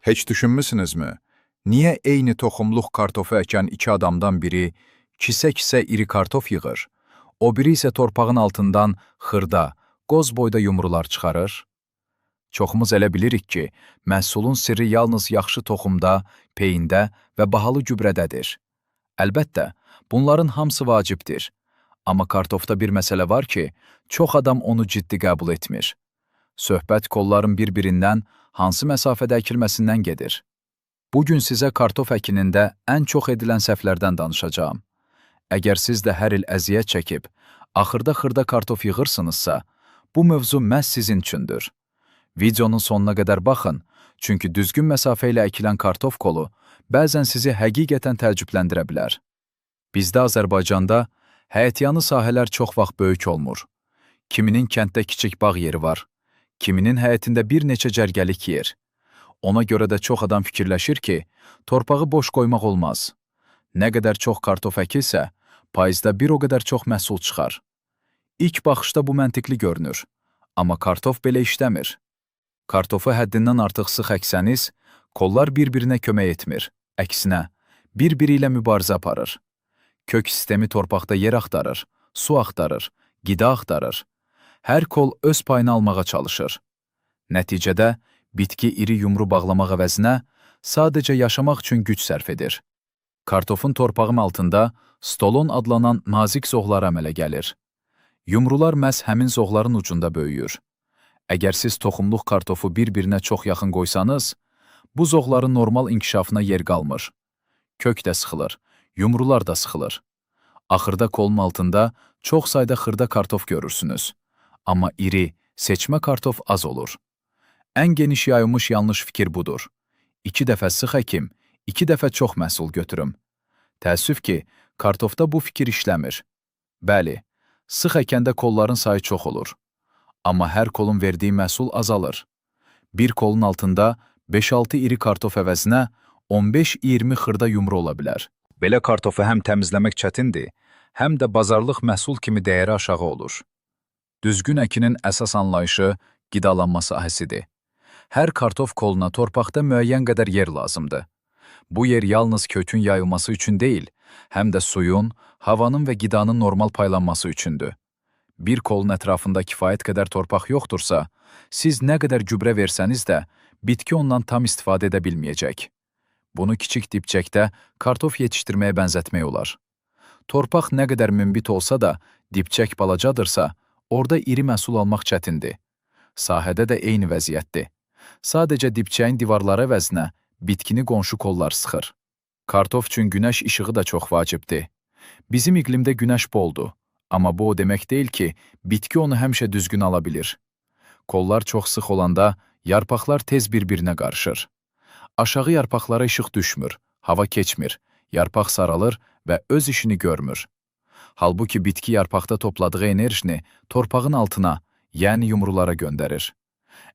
Heç düşünmüsünüzmü? Niyə eyni toxumluq kartofu əkən iki adamdan biri kisə-kisə iri kartof yığır, o biri isə torpağın altından xırda, qoz boyda yumrular çıxarır? Çoxumuz elə bilirik ki, məhsulun sirri yalnız yaxşı toxumda, peyində və bahalı gübrədədir. Əlbəttə, bunların hamısı vacibdir. Amma kartofda bir məsələ var ki, çox adam onu ciddi qəbul etmir. Söhbət kolların bir-birindən hansı məsafədə əkilməsindən gedir. Bugün sizə kartof əkinində ən çox edilən səhvlərdən danışacağam. Əgər siz də hər il əziyyət çəkib, axırda xırda kartof yığırsınızsa, bu mövzu məhz sizin üçündür. Videonun sonuna qədər baxın, çünki düzgün məsafə ilə əkilən kartof kolu bəzən sizi həqiqətən təəccübləndirə bilər. Bizdə Azərbaycanda həyətyanı sahələr çox vaxt böyük olmur. Kiminin kənddə kiçik bağ yeri var, kiminin həyətində bir neçə cərgəlik yer. Ona görə də çox adam fikirləşir ki, torpağı boş qoymaq olmaz. Nə qədər çox kartof əkilsə, payızda bir o qədər çox məhsul çıxar. İlk baxışda bu məntiqli görünür, amma kartof belə işləmir. Kartofu həddindən artıq sıx əksəniz, kollar bir-birinə kömək etmir. Əksinə, bir-biri ilə mübarizə aparır. Kök sistemi torpaqda yer axtarır, su axtarır, qida axtarır. Hər kol öz payını almağa çalışır. Nəticədə, bitki iri yumru bağlamaq əvəzinə sadəcə yaşamaq üçün güc sərf edir. Kartofun torpağın altında stolon adlanan nazik zoğlar əmələ gəlir. Yumrular məhz həmin zoğların ucunda böyüyür. Əgər siz toxumluq kartofu bir-birinə çox yaxın qoysanız, bu zoğların normal inkişafına yer qalmır. Kök də sıxılır, yumrular da sıxılır. Axırda kolun altında çox sayda xırda kartof görürsünüz. Amma iri, seçmə kartof az olur. Ən geniş yayılmış yanlış fikir budur. 2 dəfə sıx əkim, 2 dəfə çox məhsul götürüm. Təəssüf ki, kartofda bu fikir işləmir. Bəli, sıx əkəndə kolların sayı çox olur. Amma hər kolun verdiyi məhsul azalır. Bir kolun altında 5-6 iri kartof əvəzinə 15-20 xırda yumru ola bilər. Belə kartofu həm təmizləmək çətindir, həm də bazarlıq məhsul kimi dəyəri aşağı olur. Düzgün əkinin əsas anlayışı qidalanma sahəsidir. Hər kartof koluna torpaqda müəyyən qədər yer lazımdır. Bu yer yalnız kökün yayılması üçün deyil, həm də suyun, havanın və qidanın normal paylanması üçündür. Bir kolun ətrafında kifayət qədər torpaq yoxdursa, siz nə qədər gübrə versəniz də, bitki ondan tam istifadə edə bilməyəcək. Bunu kiçik dipçəkdə kartof yetişdirməyə bənzətmək olar. Torpaq nə qədər münbit olsa da, dipçək balacadırsa, orada iri məhsul almaq çətindir. Sahədə də eyni vəziyyətdir. Sadəcə dipçəyin divarları əvəzinə bitkini qonşu kollar sıxır. Kartof üçün günəş işığı da çox vacibdir. Bizim iqlimdə günəş boldur, amma bu o demək deyil ki, bitki onu həmişə düzgün ala bilir. Kollar çox sıx olanda yarpaqlar tez bir-birinə qarışır. Aşağı yarpaqlara işıq düşmür, hava keçmir, yarpaq saralır və öz işini görmür. Halbuki bitki yarpaqda topladığı enerjini torpağın altına, yəni yumrulara göndərir.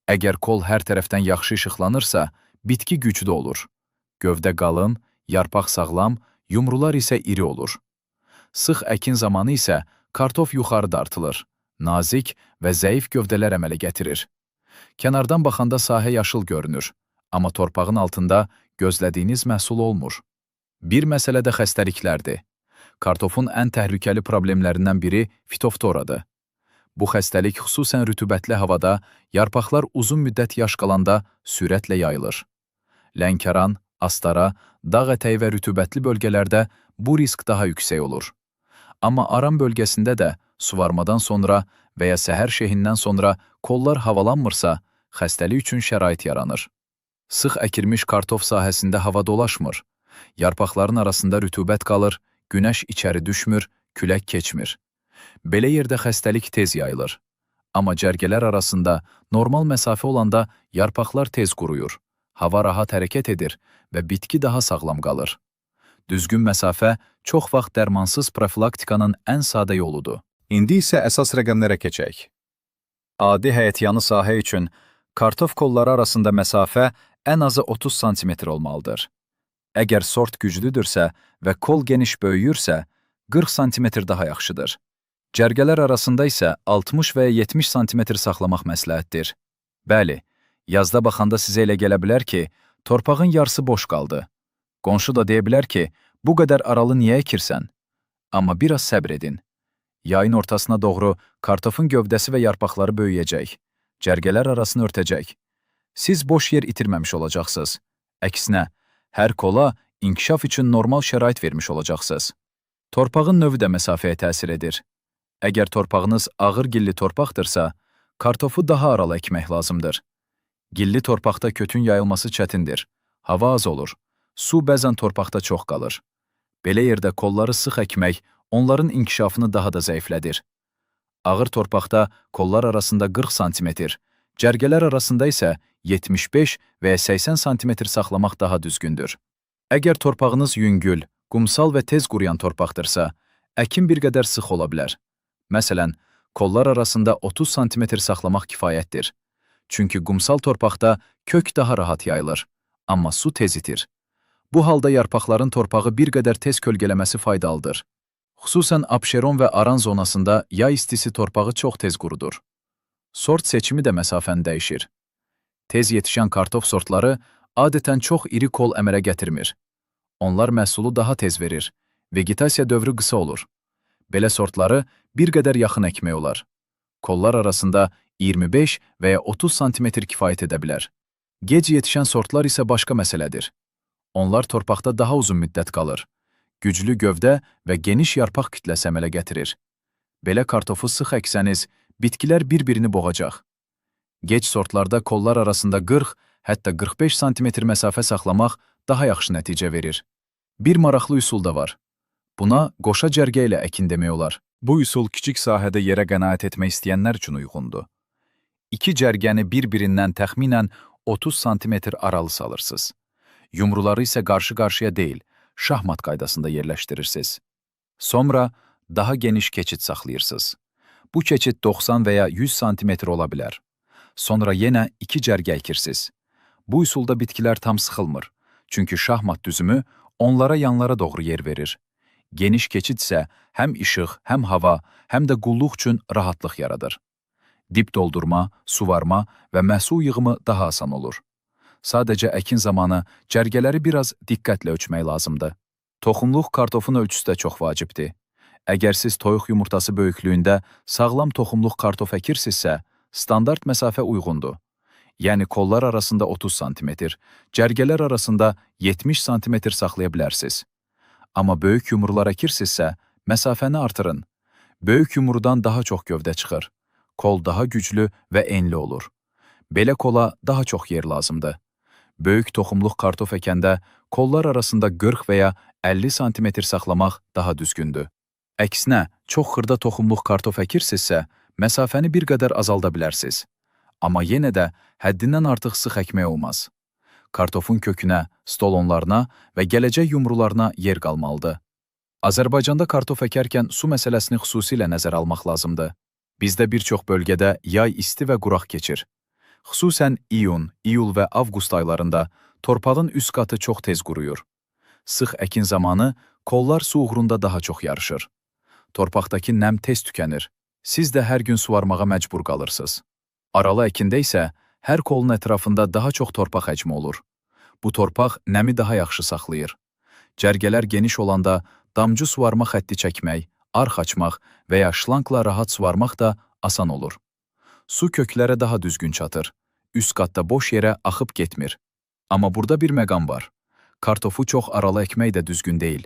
Əgər kol hər tərəfdən yaxşı işıqlanırsa, bitki güclü olur. Gövdə qalın, yarpaq sağlam, yumrular isə iri olur. Sıx əkin zamanı isə kartof yuxarı dartılır, nazik və zəif gövdələr əmələ gətirir. Kənardan baxanda sahə yaşıl görünür, amma torpağın altında gözlədiyiniz məhsul olmur. Bir məsələ də xəstəliklərdir. Kartofun ən təhlükəli problemlərindən biri fitoftoradır. Bu xəstəlik xüsusən rütubətli havada, yarpaqlar uzun müddət yaş qalanda sürətlə yayılır. Lənkəran, Astara, dağ ətəyi və rütubətli bölgələrdə bu risk daha yüksək olur. Amma aran bölgəsində də suvarmadan sonra və ya səhər şehindən sonra kollar havalanmırsa, xəstəlik üçün şərait yaranır. Sıx əkilmiş kartof sahəsində hava dolaşmır. Yarpaqların arasında rütubət qalır, günəş içəri düşmür, külək keçmir. Belə yerdə xəstəlik tez yayılır. Amma cərgələr arasında normal məsafə olanda yarpaqlar tez quruyur, hava rahat hərəkət edir və bitki daha sağlam qalır. Düzgün məsafə çox vaxt dərmansız profilaktikanın ən sadə yoludur. İndi isə əsas rəqəmlərə keçək. Adi həyətyanı sahə üçün kartof kolları arasında məsafə ən azı 30 sm olmalıdır. Əgər sort güclüdürsə və kol geniş böyüyürsə, 40 sm daha yaxşıdır. Cərgələr arasında isə 60 və 70 sm saxlamaq məsləhətdir. Bəli, yazda baxanda sizə elə gələ bilər ki, Torpağın yarısı boş qaldı. Qonşu da deyə bilər ki, bu qədər aralı niyə əkirsən? Amma biraz səbr edin. Yayın ortasına doğru kartofun gövdəsi və yarpaqları böyüyəcək. Cərgələr arasını örtəcək. Siz boş yer itirməmiş olacaqsınız. Əksinə, hər kola inkişaf üçün normal şərait vermiş olacaqsınız. Torpağın növü də məsafəyə təsir edir. Əgər torpağınız ağır gilli torpaqdırsa, kartofu daha aralı əkmək lazımdır. Gilli torpaqda kötün yayılması çətindir. Hava az olur. Su bəzən torpaqda çox qalır. Belə yerdə kolları sıx əkmək onların inkişafını daha da zəiflədir. Ağır torpaqda kollar arasında 40 sm, cərgələr arasında isə 75 və ya 80 sm saxlamaq daha düzgündür. Əgər torpağınız yüngül, qumsal və tez quruyan torpaqdırsa, əkin bir qədər sıx ola bilər. Məsələn, kollar arasında 30 sm saxlamaq kifayətdir. Çünki qumsal torpaqda kök daha rahat yayılır, amma su tez itir. Bu halda yarpaqların torpağı bir qədər tez kölgələməsi faydalıdır. Xüsusən Abşeron və Aran zonasında yay istisi torpağı çox tez qurudur. Sort seçimi də məsafəni dəyişir. Tez yetişən kartof sortları adətən çox iri kol əmələ gətirmir. Onlar məhsulu daha tez verir. Vegetasiya dövrü qısa olur. Belə sortları bir qədər yaxın əkmək olar. Kollar arasında 25 və ya 30 sm kifayət edə bilər. Gec yetişən sortlar isə başqa məsələdir. Onlar torpaqda daha uzun müddət qalır. Güclü gövdə və geniş yarpaq kütləsi əmələ gətirir. Belə kartofu sıx əksəniz, bitkilər bir-birini boğacaq. Gec sortlarda kollar arasında 40, hətta 45 sm məsafə saxlamaq daha yaxşı nəticə verir. Bir maraqlı üsul da var. Buna qoşa cərgə ilə əkin demək olar. Bu üsul kiçik sahədə yerə qənaət etmək istəyənlər üçün uyğundur. İki cərgəni bir-birindən təxminən 30 sm aralı salırsınız. Yumruları isə qarşı-qarşıya deyil, şahmat qaydasında yerləşdirirsiniz. Sonra daha geniş keçid saxlayırsınız. Bu keçid 90 və ya 100 sm ola bilər. Sonra yenə iki cərgə əkirsiniz. Bu üsulda bitkilər tam sıxılmır. Çünki şahmat düzümü onlara yanlara doğru yer verir. Geniş keçid isə həm işıq, həm hava, həm də qulluq üçün rahatlıq yaradır. Dip doldurma, suvarma və məhsul yığımı daha asan olur. Sadəcə əkin zamanı cərgələri biraz diqqətlə ölçmək lazımdır. Toxumluq kartofun ölçüsü də çox vacibdir. Əgər siz toyuq yumurtası böyüklüyündə sağlam toxumluq kartof əkirsinizsə, standart məsafə uyğundur. Yəni kollar arasında 30 sm, cərgələr arasında 70 sm saxlaya bilərsiniz. Amma böyük yumrular əkirsinizsə, məsafəni artırın. Böyük yumrudan daha çox gövdə çıxır. Kol daha güclü və enli olur. Belə kola daha çox yer lazımdır. Böyük toxumluq kartof əkəndə kollar arasında 40 və ya 50 sm saxlamaq daha düzgündür. Əksinə, çox xırda toxumluq kartof əkirsinizsə, məsafəni bir qədər azalda bilərsiniz. Amma yenə də həddindən artıq sıx əkmək olmaz. Kartofun kökünə, stolonlarına və gələcək yumrularına yer qalmalıdır. Azərbaycanda kartof əkərkən su məsələsini xüsusilə nəzərə almaq lazımdır. Bizdə bir çox bölgədə yay isti və quraq keçir. Xüsusən iyun, iyul və avqust aylarında torpağın üst qatı çox tez quruyur. Sıx əkin zamanı kollar su uğrunda daha çox yarışır. Torpaqdakı nəm tez tükənir. Siz də hər gün suvarmağa məcbur qalırsınız. Aralı əkində isə hər kolun ətrafında daha çox torpaq həcmi olur. Bu torpaq nəmi daha yaxşı saxlayır. Cərgələr geniş olanda damcı suvarma xətti çəkmək, arx açmaq və ya şlankla rahat suvarmaq da asan olur. Su köklərə daha düzgün çatır. Üst qatda boş yerə axıb getmir. Amma burada bir məqam var. Kartofu çox aralı əkmək də düzgün deyil.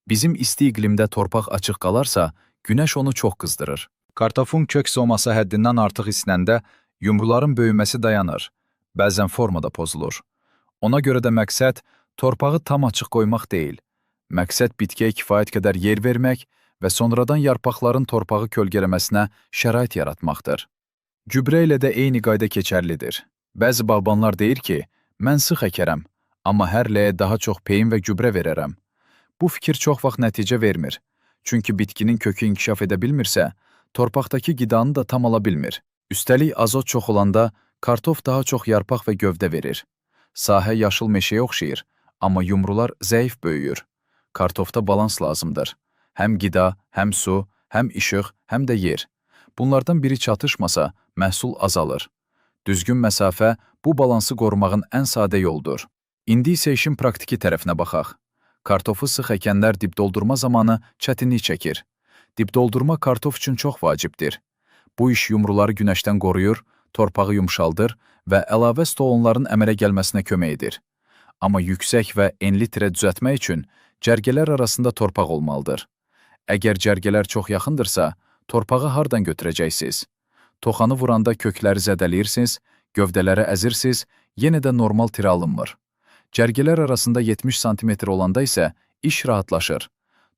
Bizim isti iqlimdə torpaq açıq qalarsa, günəş onu çox qızdırır. Kartofun kök zoması həddindən artıq isinəndə yumruların böyüməsi dayanır. Bəzən formada pozulur. Ona görə də məqsəd torpağı tam açıq qoymaq deyil. Məqsəd bitkiyə kifayət qədər yer vermək və sonradan yarpaqların torpağı kölgələməsinə şərait yaratmaqdır. Gübrə ilə də eyni qayda keçərlidir. Bəzi bağbanlar deyir ki, mən sıx əkərəm, amma hər ləyə daha çox peyin və gübrə verərəm. Bu fikir çox vaxt nəticə vermir. Çünki bitkinin kökü inkişaf edə bilmirsə, torpaqdakı qidanı da tam ala bilmir. Üstəlik azot çox olanda kartof daha çox yarpaq və gövdə verir. Sahə yaşıl meşəyə oxşayır, amma yumrular zəif böyüyür. Kartofda balans lazımdır. Həm qida, həm su, həm işıq, həm də yer. Bunlardan biri çatışmasa, məhsul azalır. Düzgün məsafə bu balansı qorumağın ən sadə yoldur. İndi isə işin praktiki tərəfinə baxaq. Kartofu sıx əkənlər dib doldurma zamanı çətinlik çəkir. Dib doldurma kartof üçün çox vacibdir. Bu iş yumruları günəşdən qoruyur, torpağı yumşaldır və əlavə stolonların əmələ gəlməsinə kömək edir. Amma yüksək və enli tirə düzəltmək üçün cərgələr arasında torpaq olmalıdır. Əgər cərgələr çox yaxındırsa, torpağı hardan götürəcəksiniz? Toxanı vuranda kökləri zədələyirsiniz, gövdələri əzirsiniz, yenə də normal tirə alınmır. Cərgələr arasında 70 sm olanda isə iş rahatlaşır.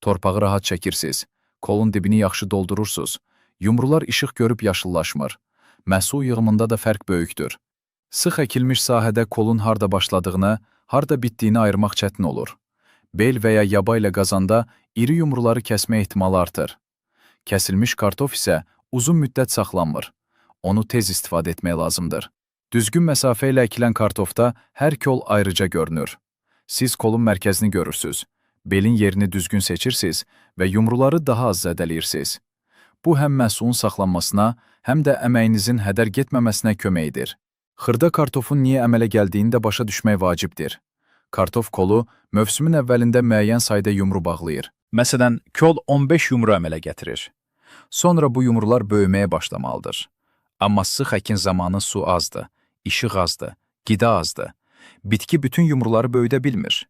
Torpağı rahat çəkirsiniz, kolun dibini yaxşı doldurursunuz, yumrular işıq görüb yaşıllaşmır. Məhsul yığımında da fərq böyükdür. Sıx əkilmiş sahədə kolun harda başladığını, harda bitdiyini ayırmaq çətin olur. Bel və ya yaba ilə qazanda iri yumruları kəsmə ehtimalı artır. Kəsilmiş kartof isə uzun müddət saxlanmır. Onu tez istifadə etmək lazımdır. Düzgün məsafə ilə əkilən kartofda hər kol ayrıca görünür. Siz kolun mərkəzini görürsünüz, belin yerini düzgün seçirsiniz və yumruları daha az zədələyirsiniz. Bu həm məhsulun saxlanmasına, həm də əməyinizin hədər getməməsinə kömək edir. Xırda kartofun niyə əmələ gəldiyini də başa düşmək vacibdir. Kartof kolu mövsümün əvvəlində müəyyən sayda yumru bağlayır. Məsələn, kol 15 yumru əmələ gətirir. Sonra bu yumrular böyüməyə başlamalıdır. Amma sıx əkin zamanı su azdır, işıq azdır, qida azdır. Bitki bütün yumruları böyüdə bilmir.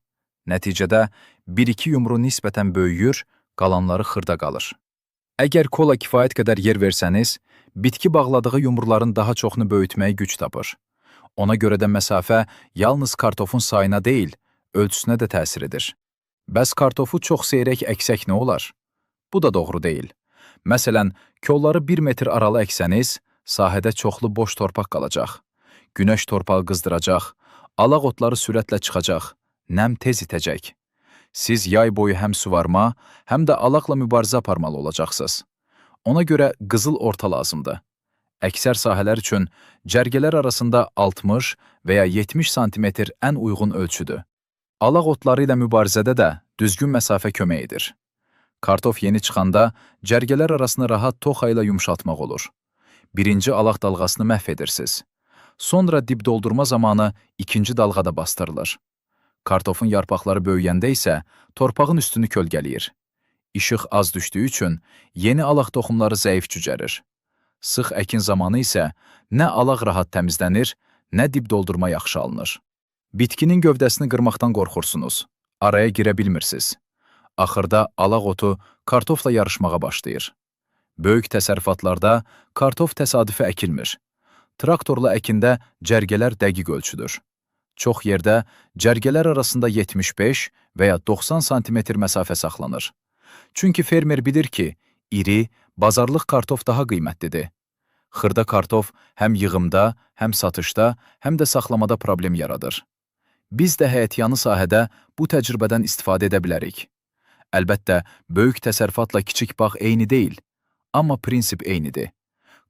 Nəticədə 1-2 yumru nisbətən böyüyür, qalanları xırda qalır. Əgər kola kifayət qədər yer versəniz, bitki bağladığı yumruların daha çoxunu böyütməyə güc tapır. Ona görə də məsafə yalnız kartofun sayına deyil, ölçüsünə də təsir edir. Bəs kartofu çox seyrək əksək nə olar? Bu da doğru deyil. Məsələn, kolları 1 metr aralı əksəniz, sahədə çoxlu boş torpaq qalacaq. Günəş torpağı qızdıracaq, alaq otları sürətlə çıxacaq, nəm tez itəcək. Siz yay boyu həm suvarma, həm də alaqla mübarizə aparmalı olacaqsınız. Ona görə qızıl orta lazımdır. Əksər sahələr üçün cərgələr arasında 60 və ya 70 sm ən uyğun ölçüdür. Alaq otları ilə mübarizədə də düzgün məsafə kömək edir. Kartof yeni çıxanda cərgələr arasını rahat toxa ilə yumşaltmaq olur. Birinci alaq dalğasını məhv edirsiniz. Sonra dib doldurma zamanı ikinci dalğada bastırılır. Kartofun yarpaqları böyüyəndə isə torpağın üstünü kölgələyir. İşıq az düşdüyü üçün yeni alaq toxumları zəif cücərir. Sıx əkin zamanı isə nə alaq rahat təmizlənir, nə dib doldurma yaxşı alınır. Bitkinin gövdəsini qırmaqdan qorxursunuz, araya girə bilmirsiniz. Axırda alaq otu kartofla yarışmağa başlayır. Böyük təsərrüfatlarda kartof təsadüfi əkilmir. Traktorla əkində cərgələr dəqiq ölçüdür. Çox yerdə cərgələr arasında 75 və ya 90 sm məsafə saxlanır. Çünki fermer bilir ki, iri, bazarlıq kartof daha qiymətlidir. Xırda kartof həm yığımda, həm satışda, həm də saxlamada problem yaradır. Biz də həyətyanı sahədə bu təcrübədən istifadə edə bilərik. Əlbəttə, böyük təsərrüfatla kiçik bağ eyni deyil, amma prinsip eynidir.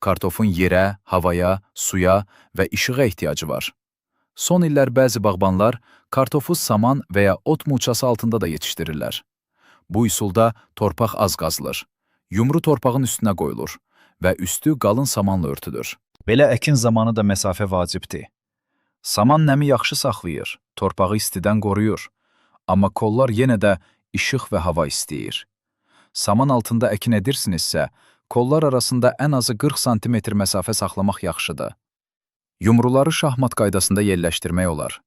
Kartofun yerə, havaya, suya və işığa ehtiyacı var. Son illər bəzi bağbanlar kartofu saman və ya ot mulçası altında da yetişdirirlər. Bu üsulda torpaq az qazılır, yumru torpağın üstünə qoyulur və üstü qalın samanla örtülür. Belə əkin zamanı da məsafə vacibdir. Saman nəmi yaxşı saxlayır, torpağı istidən qoruyur, amma kollar yenə də işıq və hava istəyir. Saman altında əkin edirsinizsə, kollar arasında ən azı 40 sm məsafə saxlamaq yaxşıdır. Yumruları şahmat qaydasında yerləşdirmək olar.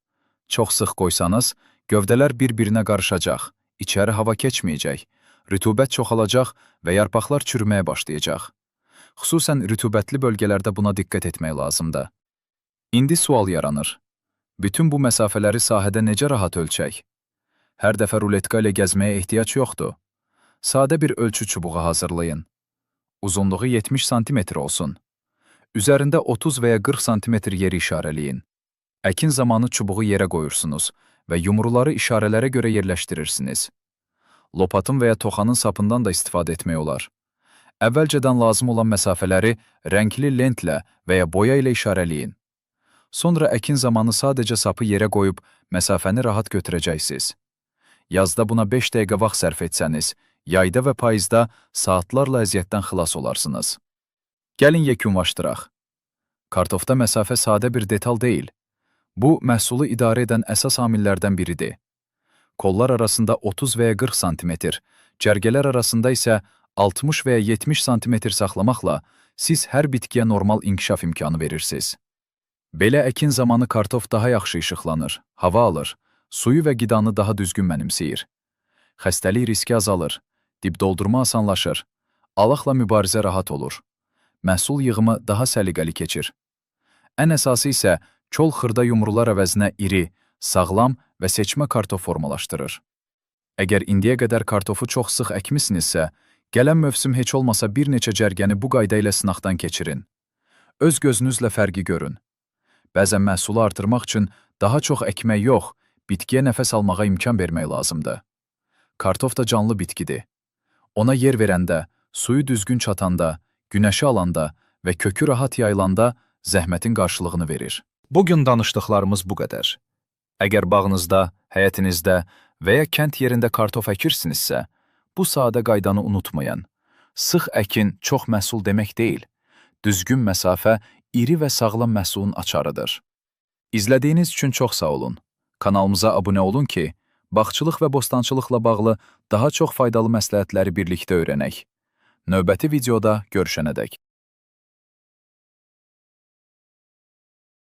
Çox sıx qoysanız, gövdələr bir-birinə qarışacaq, içəri hava keçməyəcək, rütubət çoxalacaq və yarpaqlar çürüməyə başlayacaq. Xüsusən rütubətli bölgələrdə buna diqqət etmək lazımdır. İndi sual yaranır. Bütün bu məsafələri sahədə necə rahat ölçək? Hər dəfə ruletka ilə gəzməyə ehtiyac yoxdur. Sadə bir ölçü çubuğu hazırlayın. Uzunluğu 70 sm olsun. Üzərində 30 və ya 40 sm yeri işarələyin. Əkin zamanı çubuğu yerə qoyursunuz və yumruları işarələrə görə yerləşdirirsiniz. Lopatın və ya toxanın sapından da istifadə etmək olar. Əvvəlcədən lazım olan məsafələri rəngli lentlə və ya boya ilə işarələyin. Sonra əkin zamanı sadəcə sapı yerə qoyub məsafəni rahat götürəcəksiniz. Yazda buna 5 dəqiqə vaxt sərf etsəniz, yayda və payızda saatlarla əziyyətdən xilas olarsınız. Gəlin yekunlaşdıraq. Kartofda məsafə sadə bir detal deyil. Bu, məhsulu idarə edən əsas amillərdən biridir. Kollar arasında 30 və ya 40 sm, cərgələr arasında isə 60 və ya 70 sm saxlamaqla siz hər bitkiyə normal inkişaf imkanı verirsiniz. Belə əkin zamanı kartof daha yaxşı işıqlanır, hava alır, suyu və qidanı daha düzgün mənimsəyir. Xəstəlik riski azalır, dib doldurma asanlaşır, alaqla mübarizə rahat olur. Məhsul yığımı daha səliqəli keçir. Ən əsası isə kol xırda yumrular əvəzinə iri, sağlam və seçmə kartof formalaşdırır. Əgər indiyə qədər kartofu çox sıx əkmisinizsə, gələn mövsüm heç olmasa bir neçə cərgəni bu qayda ilə sınaqdan keçirin. Öz gözünüzlə fərqi görün. Bəzən məhsulu artırmaq üçün daha çox əkmək yox, bitkiyə nəfəs almağa imkan vermək lazımdır. Kartof da canlı bitkidir. Ona yer verəndə, suyu düzgün çatanda, günəşi alanda və kökü rahat yayılanda zəhmətin qarşılığını verir. Bugün danışdıqlarımız bu qədər. Əgər bağınızda, həyətinizdə və ya kənd yerində kartof əkirsinizsə, bu sadə qaydanı unutmayın. Sıx əkin çox məhsul demək deyil. Düzgün məsafə iri və sağlam məhsulun açarıdır. İzlədiyiniz üçün çox sağ olun. Kanalımıza abunə olun ki, bağçılıq və bostançılıqla bağlı daha çox faydalı məsləhətləri birlikdə öyrənək. Növbəti videoda görüşənədək.